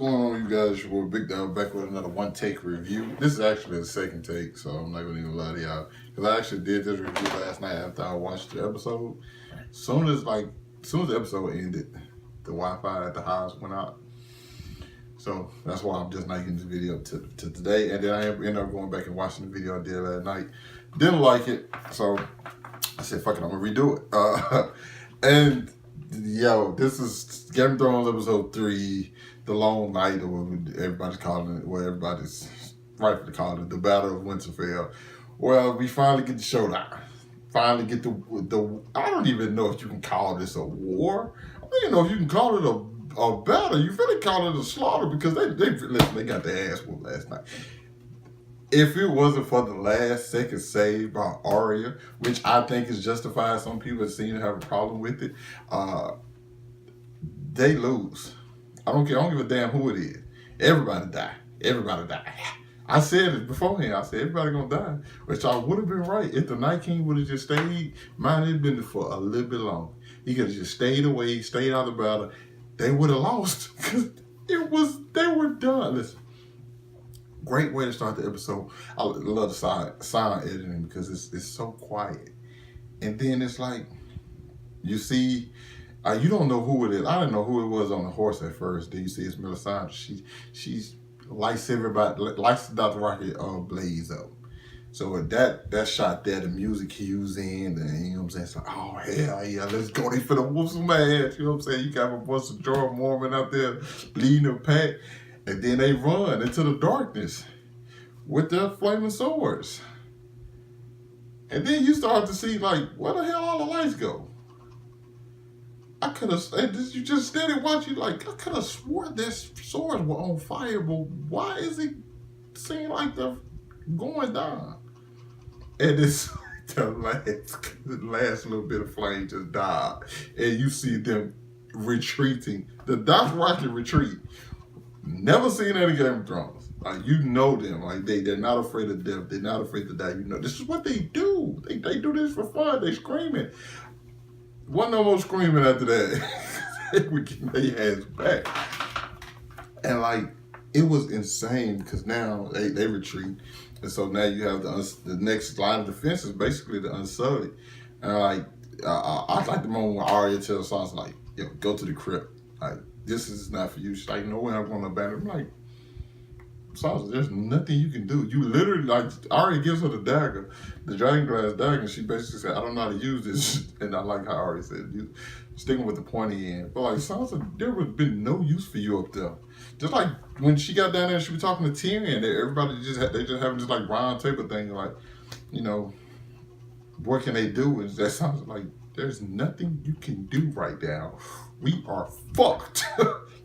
What's going on, you guys? Your boy Big Dog back with another one take review. This is actually a second take, so I'm not gonna even lie to y'all. Because I actually did this review last night after I watched the episode. Soon as the episode ended, the Wi-Fi at the house went out. So that's why I'm just not getting the video to today. And then I ended up going back and watching the video I did last night. Didn't like it, so I said, fuck it, I'm gonna redo it. And yo, this is Game of Thrones episode 3, The Long Night, or what everybody's calling it, what everybody's rightfully calling it, the Battle of Winterfell. Well, we finally get the showdown. Finally get the I don't even know if you can call this a war. I don't even know if you can call it a battle. You really call it a slaughter because they got their ass whooped last night. If it wasn't for the last second save by Arya, which I think is justified, some people seem to have a problem with it, they lose. I don't care. I don't give a damn who it is. Everybody die. Everybody die. I said it beforehand. I said everybody gonna die, which I would have been right if the Night King would have just stayed. Mine had been for a little bit longer. He could have just stayed away, stayed out of the battle. They would have lost because they were done. Listen. Great way to start the episode. I love the sound editing because it's so quiet. And then it's like, you see, you don't know who it is. I didn't know who it was on the horse at first. Then you see it's Melisandre. She's lights everybody, lights Dr. Rocket blaze up. So that shot there, the music cues in, and you know what I'm saying? It's like, oh hell yeah, let's go. They finna whoop some ass. You know what I'm saying? You got a bunch of Jorah Mormon out there leading the pack. And then they run into the darkness with their flaming swords. And then you start to see, like, where the hell all the lights go? I could have, you just steady watching, like, I could have swore their swords were on fire, but why is it seem like they're going down? And it's the last little bit of flame just died. And you see them retreating. The Dothraki Rocket retreat. Never seen that in Game of Thrones. Like, you know them. Like, they're not afraid of death. They're not afraid to die. You know, this is what they do. They do this for fun. They screaming. Wasn't no more screaming after that. We get their ass back. And, like, it was insane because now they retreat. And so now you have the next line of defense is basically the Unsullied. And, like, I like the moment when Arya tells Sansa, like, yo, go to the crypt. Like, this is not for you. She's like, no way I'm going to abandon. I'm like, Sansa, there's nothing you can do. You literally, like, Arya gives her the dagger, the dragon glass dagger, and she basically said, I don't know how to use this. And I like how Arya said, you sticking with the pointy end. But like, Sansa, there would have been no use for you up there. Just like when she got down there, she was talking to Tyrion. Everybody they just having this like round table thing, like, you know, what can they do? And that sounds like there's nothing you can do right now. We are fucked.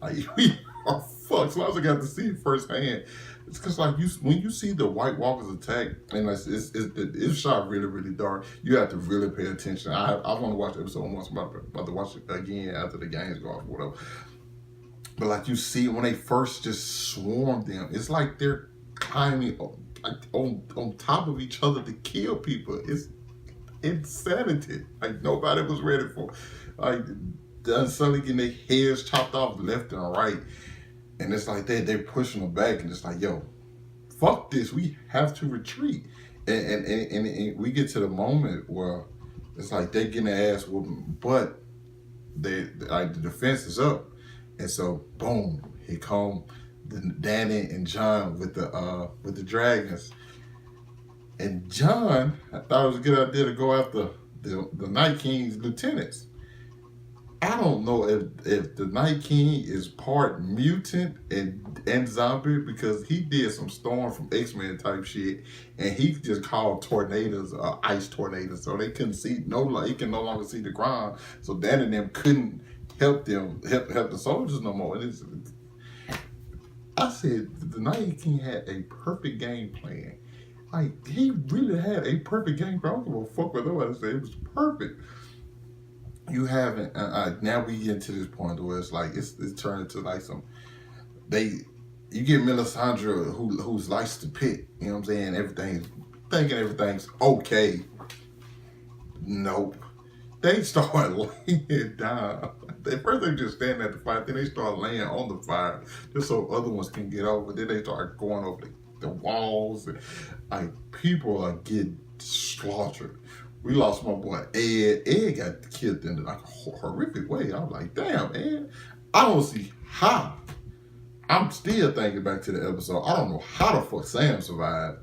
Like, we are fucked. So I also got to see it firsthand. It's because, like, when you see the White Walkers attack, and it's shot really, really dark, you have to really pay attention. I want to watch the episode once, I'm about to watch it again after the games go off or whatever. But, like, you see when they first just swarm them, it's like they're climbing on top of each other to kill people. It's insanity. Like, nobody was ready for it. Like, the Unsullied getting their heads chopped off left and right. And it's like they're pushing them back, and it's like, yo, fuck this. We have to retreat. And we get to the moment where it's like they're getting their ass whooping, but the defense is up. And so, boom, here come Dany and Jon with the dragons. And Jon, I thought it was a good idea to go after the Night King's lieutenants. I don't know if the Night King is part mutant and zombie, because he did some Storm from X-Men type shit, and he just called tornadoes ice tornadoes, so they couldn't see he can no longer see the ground. So Dan and them couldn't help the soldiers no more. And I said the Night King had a perfect game plan. Like, he really had a perfect game plan. I don't give a fuck what nobody said. It was perfect. You haven't, now we get to this point where it's like, it's turned into like you get Melisandre who's likes to pit, you know what I'm saying, thinking everything's okay. Nope. they start laying down. At first they just stand at the fire, then they start laying on the fire just so other ones can get over. Then they start going over the walls. And, like, people are getting slaughtered. We lost my boy Ed. Ed got killed in like a horrific way. I was like, damn, Ed. I don't see how. I'm still thinking back to the episode. I don't know how the fuck Sam survived.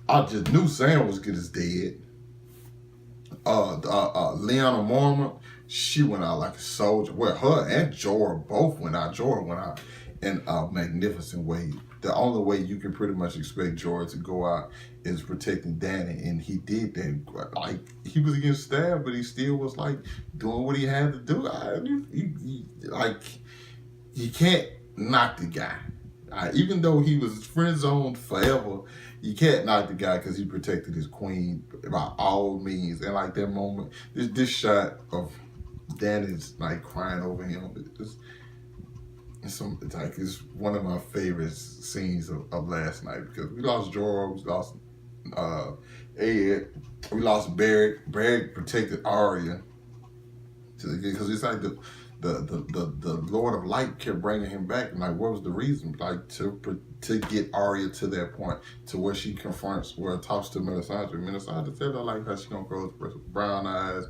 I just knew Sam was good as dead. Lyanna Mormont, she went out like a soldier. Well, her and Jorah both went out. Jorah went out in a magnificent way. The only way you can pretty much expect Jorah to go out is protecting Dany, and he did that. Like, he was getting stabbed, but he still was like doing what he had to do. You can't knock the guy. Even though he was friend zoned forever, you can't knock the guy because he protected his queen by all means. And like that moment, this shot of Dany's like crying over him, it's one of my favorite scenes of last night, because we lost Jorah, we lost Ed, we lost Beric. Beric protected Arya because it's like the Lord of Light kept bringing him back. And like, what was the reason? Like, to get Arya to that point, to where she confronts, where talks to Melisandre. Melisandre tell her like how she gonna go with brown eyes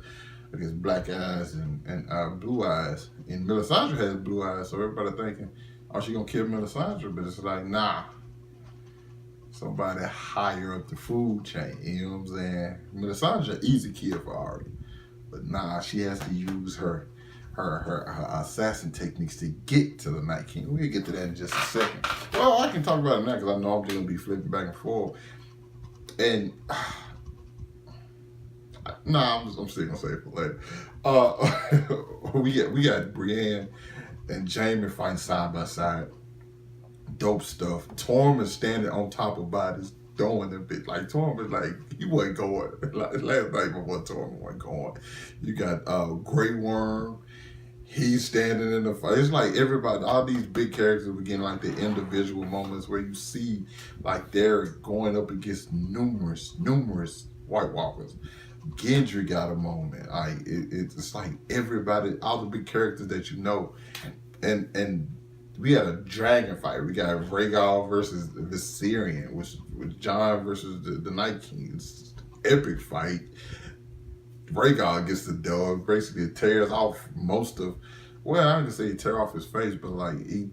against black eyes and blue eyes. And Melisandre has blue eyes, so everybody thinking, oh, she gonna kill Melisandre, but it's like, nah. Somebody higher up the food chain, you know what I'm saying? Melisandre, easy kill for Arya. But nah, she has to use her assassin techniques to get to the Night King. We'll get to that in just a second. Well, I can talk about it now because I know I'm just gonna be flipping back and forth. And I'm still gonna say it for later. We got Brienne and Jaime fighting side by side. Dope stuff. Tormund standing on top of bodies, throwing them bit. Like, Tormund, like, he wasn't going. Like, last night before Tormund wasn't going. You got Grey Worm. He's standing in the fight. It's like everybody, all these big characters begin like the individual moments where you see like they're going up against numerous White Walkers. Gendry got a moment. Like, it's like everybody, all the big characters that you know, and we had a dragon fight. We got Rhaegal versus Viserion, which was Jon versus the Night King. It's an epic fight. Rhaegal gets the dub. Basically, it tears off most of. Well, I don't say he tear off his face, but like he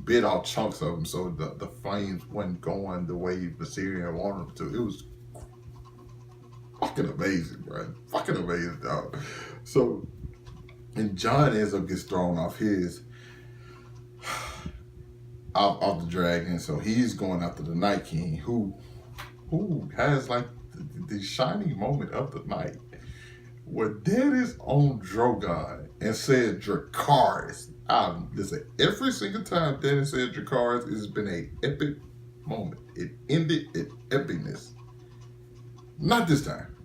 bit off chunks of him, so the flames wasn't going the way Viserion wanted them to. It was fucking amazing, bro. Fucking amazing, dog. So, and Jon ends up gets thrown off his. Off the dragon, so he's going after the Night King, who has like the shining moment of the night, where Daenerys on Drogon and said Dracarys. Listen, every single time Daenerys said Dracarys, it's been an epic moment. It ended in epicness. Not this time.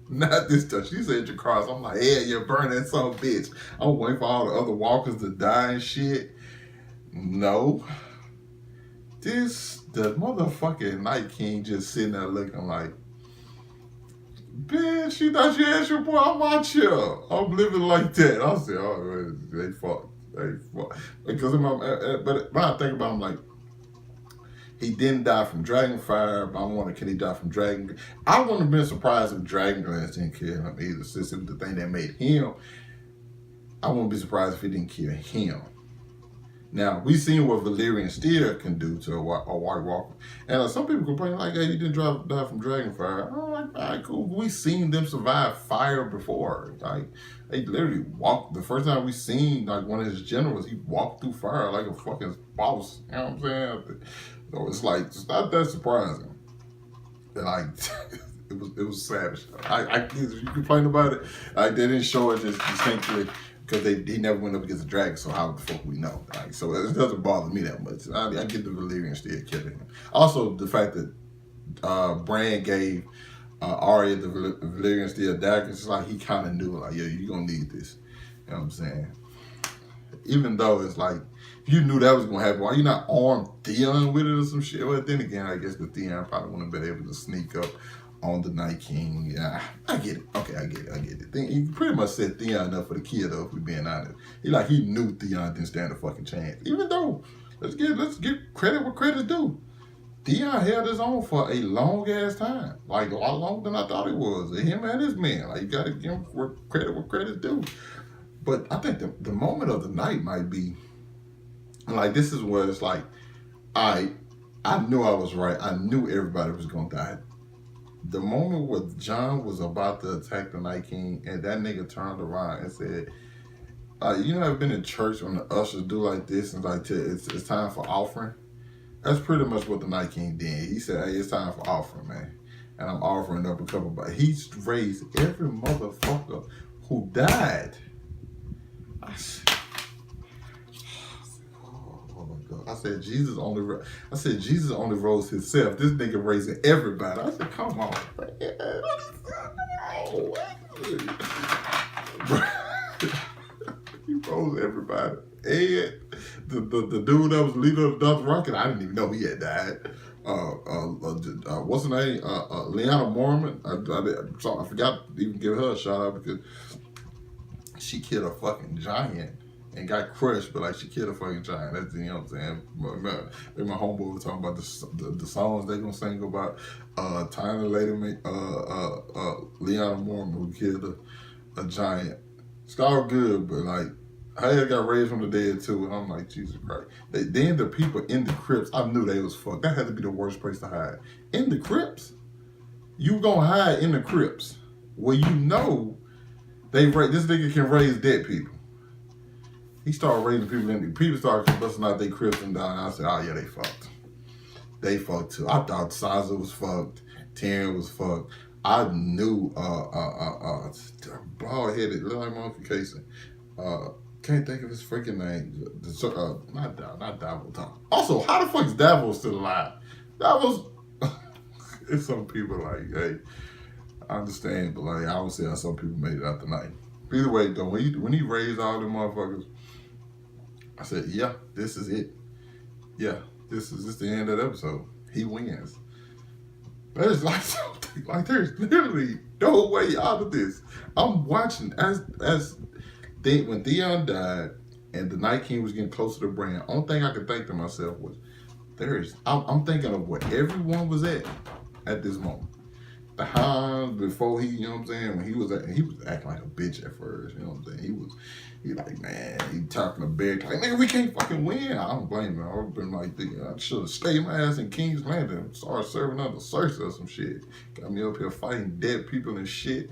Not this time. She said Dracarys. I'm like, yeah, you're burning that son of a bitch. I'm waiting for all the other walkers to die and shit. No. The motherfucking Night King just sitting there looking like, bitch, she thought you had your boy, I'm out here. I'm living like that. I said, oh, they fucked. Because but when I think about him, like, he didn't die from Dragonfire, but I wonder, can he die from Dragon? I wouldn't have been surprised if Dragonglass didn't kill him either, since it was the thing that made him. I wouldn't be surprised if he didn't kill him. Now, we've seen what Valyrian Steel can do to a White Walker. And some people complain like, hey, you didn't die from Dragonfire. Oh, like, all right, cool. We've seen them survive fire before. Like, they literally walked. The first time we seen, like, one of his generals, he walked through fire like a fucking boss. You know what I'm saying? So it's like, it's not that surprising. And like, it was savage. You complain about it. Like, they didn't show it just distinctly. Because he never went up against a dragon, so how the fuck we know? Like, so it doesn't bother me that much. I get the Valyrian still killing him. Also, the fact that Bran gave Arya the Valyrian steel dagger, it's like he kind of knew, like, yeah, you're going to need this. You know what I'm saying? Even though it's like, if you knew that was going to happen, why you not armed Theon with it or some shit? Well, then again, I guess the Theon probably wouldn't have been able to sneak up on the Night King. Yeah, I get it. Okay, I get it. He pretty much set Theon up for the kill, though, if we're being honest. He knew Theon didn't stand a fucking chance. Even though, let's get credit where credit's due. Theon held his own for a long ass time. Like, a lot longer than I thought it was. Him and his men. Like, you gotta give him credit where credit's due. But I think the moment of the night might be, like, this is where it's like, I knew I was right. I knew everybody was gonna die. The moment where Jon was about to attack the Night King and that nigga turned around and said, you know, I've been in church when the ushers do like this and like, it's time for offering. That's pretty much what the Night King did. He said, hey, it's time for offering, man. And I'm offering up a couple, but he's raised every motherfucker who died. I said Jesus only rose himself. This nigga raising everybody. I said, come on, man. He rose everybody. And the dude that was leader of the Dr. Rocket, I didn't even know he had died. What's her name? Lyanna Mormont. I forgot to even give her a shout out because she killed a fucking giant. And got crushed, but like she killed a fucking giant. That's, you know what I'm saying. My homeboy was talking about the songs they gonna sing about Tiny Lady, Lyanna Mormont, who killed a giant. It's all good, but like I got raised from the dead too, and I'm like, Jesus Christ. Then the people in the crypts, I knew they was fucked. That had to be the worst place to hide. In the crypts, you gonna hide in the crypts where you know this nigga can raise dead people. He started raising people in. People started busting out their crypts and down. I said, oh yeah, they fucked. They fucked too. I thought Sansa was fucked. Tyrion was fucked. I knew bald-headed, look like Monkey Casey. Can't think of his freaking name. Not Davos. Also, how the fuck is Davos still alive? Davos. It's some people like, hey, I understand, but like I don't see how some people made it out the night. Either way, though, when he raised all them motherfuckers, I said, yeah, this is it. Yeah, this is the end of the episode. He wins. There's like something, like there's literally no way out of this. I'm watching when Theon died and the Night King was getting closer to Bran. Only thing I could think to myself was, I'm thinking of where everyone was at this moment. The Hound before you know what I'm saying, when he was acting like a bitch at first, you know what I'm saying? He like, man, he talking to Bear, like, man, we can't fucking win. I don't blame him. I would have been like, I should have stayed my ass in King's Landing and started serving under Cersei or some shit. Got me up here fighting dead people and shit.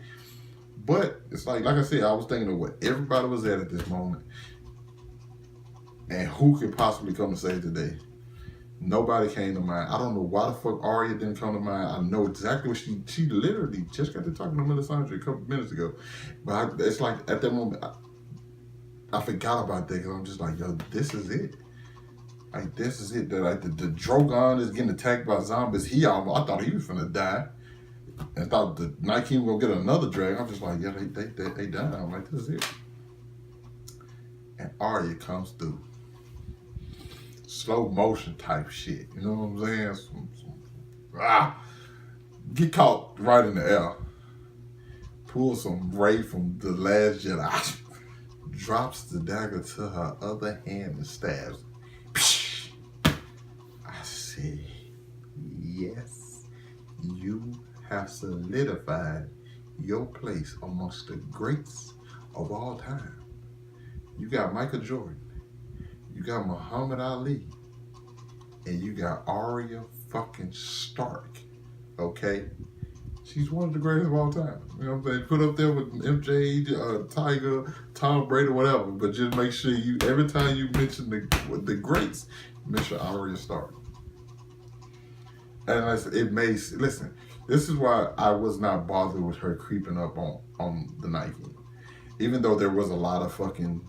But it's like I said, I was thinking of where everybody was at this moment. And who could possibly come to save the day? Nobody came to mind. I don't know why the fuck Arya didn't come to mind. I know exactly what she literally just got to talking to Melisandre a couple minutes ago. But it's like at that moment, I forgot about that because I'm just like, yo, this is it. Like, this is it. That like the Drogon is getting attacked by zombies. I thought he was finna die. And I thought the Night King was gonna get another dragon. I'm just like, yeah, they died. I'm like, this is it. And Arya comes through. Slow motion type shit. You know what I'm saying? Get caught right in the air. Pull some Ray from The Last Jedi. Drops the dagger to her other hand and stabs. I say, yes, you have solidified your place amongst the greats of all time. You got Michael Jordan. You got Muhammad Ali, and you got Arya fucking Stark, okay? She's one of the greatest of all time. You know what I'm saying? Put up there with MJ, Tiger, Tom Brady, whatever, but just make sure every time you mention the greats, make sure Arya Stark. And listen, this is why I was not bothered with her creeping up on the Night King. Even though there was a lot of fucking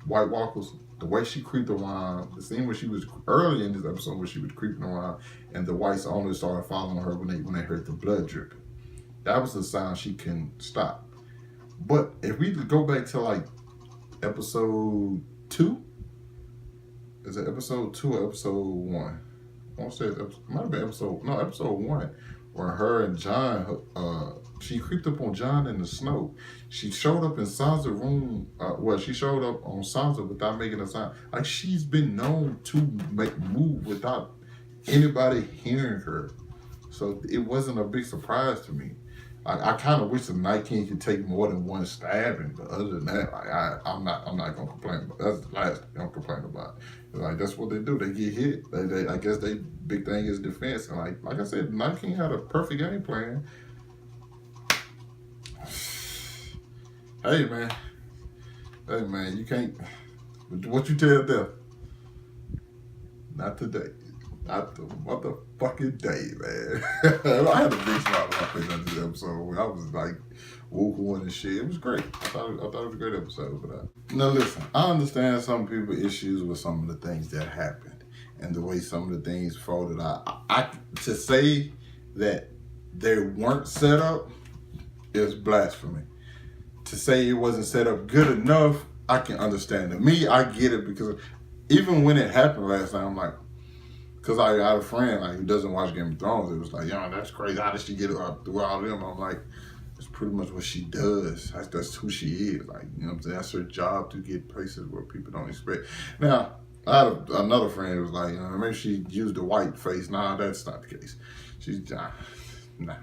White Walkers, the way she creeped around, the scene where she was early in this episode where she was creeping around and the whites only started following her when they heard the blood dripping. That was a sign she couldn't stop. But if we go back to like episode 2, is it episode 2 or episode 1? I want to say it might have been episode 1, when her and John, she creeped up on John in the snow. She showed up in Sansa's room. She showed up on Sansa without making a sound. Like, she's been known to move without anybody hearing her. So it wasn't a big surprise to me. I kind of wish the Night King could take more than one stabbing, but other than that, like, I'm not gonna complain. But that's the last thing I'm complaining about. Like, that's what they do. They get hit. I guess they big thing is defense. And like I said, the Night King had a perfect game plan. Hey man, you can't. What you tell them? Not today. Not the motherfucking day, man. I had a big smile when I played on this episode. I was like woo-hooing and shit. It was great. I thought it was a great episode. But now listen, I understand some people issues with some of the things that happened and the way some of the things folded out. I to say that they weren't set up is blasphemy. To say it wasn't set up good enough, I can understand it. Me, I get it, because even when it happened last time, I'm like, because I had a friend like who doesn't watch Game of Thrones. It was like, yo, that's crazy. How did she get it through all of them? I'm like, that's pretty much what she does. That's who she is. Like, you know what I'm saying? That's her job, to get places where people don't expect. Now, I had another friend who was like, you know, maybe she used a white face. Nah, that's not the case. She's nah.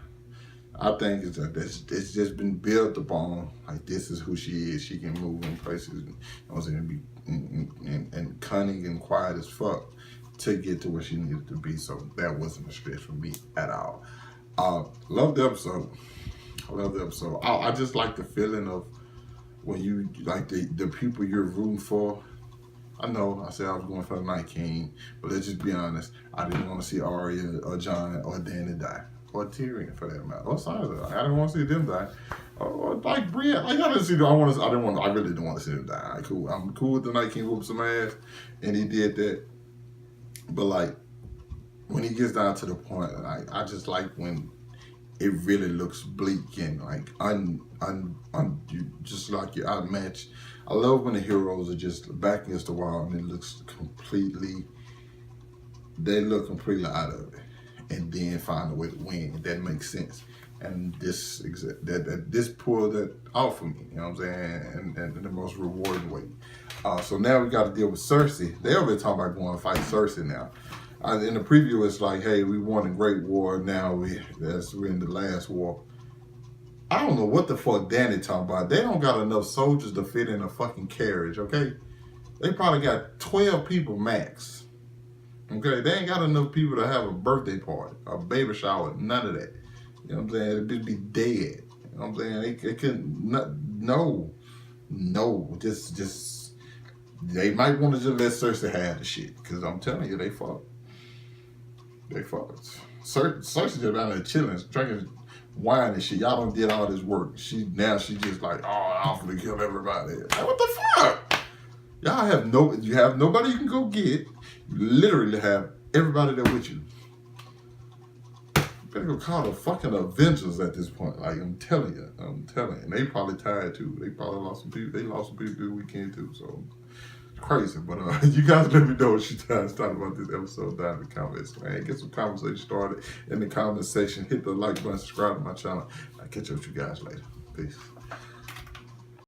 I think it's just been built upon. Like, this is who she is. She can move in places, and, you know what I'm saying, and cunning and quiet as fuck to get to where she needed to be. So that wasn't a stretch for me at all. Love the episode. I love the episode. I just like the feeling of when you, like, the people you're rooting for. I know I said I was going for the Night King, but let's just be honest. I didn't want to see Arya or Jon or Dany die. Or Tyrion, for that matter. Or Sansa. I didn't want to see them die. Or like Brienne. Like, I really didn't want to see them die. Like, cool. I'm cool with the Night King whooping some ass, and he did that. But like, when he gets down to the point, like, I just like when it really looks bleak and like just like you're outmatched. I love when the heroes are just back against the wall and it looks completely, they look completely out of it, and then find a way to win. That makes sense. And this pulled that off for me, you know what I'm saying, and in the most rewarding way. So now we got to deal with Cersei. They already talking about going to fight Cersei now. In the preview, it's like, hey, we won a great war. Now we're in the last war. I don't know what the fuck Dany talking about. They don't got enough soldiers to fit in a fucking carriage, okay? They probably got 12 people max. Okay, they ain't got enough people to have a birthday party, a baby shower, none of that. You know what I'm saying? It'd be dead. You know what I'm saying? They couldn't, just, they might want to just let Cersei have the shit, because I'm telling you, they fucked. They fucked. Cersei just down there chilling, drinking wine and shit. Y'all done did all this work. She just like, oh, I'm gonna kill everybody. Like, what the fuck? You have nobody you can go get. You literally have everybody there with you. You better go call the fucking Avengers at this point. Like, I'm telling you. And they probably tired too. They probably lost some people. They lost some people this weekend too. So it's crazy. But you guys let me know what you guys thought about this episode down in the comments, man. Get some conversation started in the comment section. Hit the like button, subscribe to my channel. I'll catch up with you guys later. Peace.